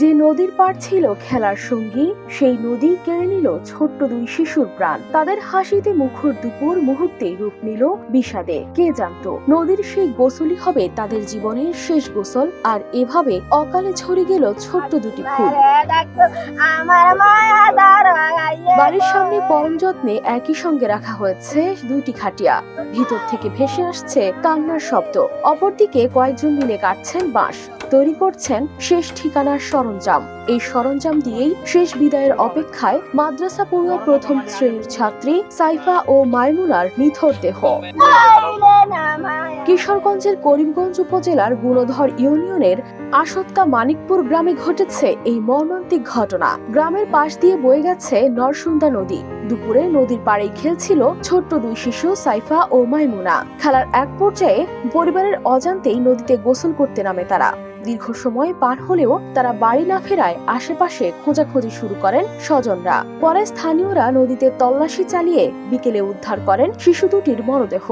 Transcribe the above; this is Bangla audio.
যে নদীর পাড় ছিল খেলার সঙ্গী, সেই নদী কেড়ে নিল ছোট্ট দুই শিশুর প্রাণ। তাদের হাসিতে মুখর দুপুর মুহূর্তেই রূপ নিল বিষাদে। কে জানতো নদীর সেই গোসলই হবে তাদের জীবনের শেষ গোসল, আর এভাবে অকালে ঝরে গেল ছোট্ট দুটি ফুল। বাড়ির সামনে পরম যত্নে একই সঙ্গে রাখা হয়েছে দুইটি খাটিয়া। ভিতর থেকে ভেসে আসছে কান্নার শব্দ। অপরদিকে কয়েকজন মিলে কাটছেন বাঁশ, তৈরি করছেন শেষ ঠিকানার সরঞ্জাম। এই সরঞ্জাম দিয়েই শেষ বিদায়ের অপেক্ষায় মাদ্রাসা পড়ুয়া প্রথম শ্রেণীর ছাত্রী সাইফা ও মাইমুনার নিথর দেহ। কিশোরগঞ্জের করিমগঞ্জ উপজেলার গুণধর ইউনিয়নের আসত্কা মানিকপুর গ্রামে ঘটেছে এই মর্মান্তিক ঘটনা। গ্রামের পাশ দিয়ে বয়ে গেছে নরসুন্দা নদী। দুপুরে নদীর পাড়ে খেলছিল ছোট্ট দুই শিশু সাইফা ও মাইমুনা। খেলার এক পর্যায়ে পরিবারের অজান্তেই নদীতে গোসল করতে নামে তারা। দীর্ঘ সময় পার হলেও তারা বাড়ি না ফেরায় আশেপাশে খোঁজাখুঁজি শুরু করেন স্বজনরা। পরে স্থানীয়রা নদীতে তল্লাশি চালিয়ে বিকেলে উদ্ধার করেন শিশু দুটির মরদেহ।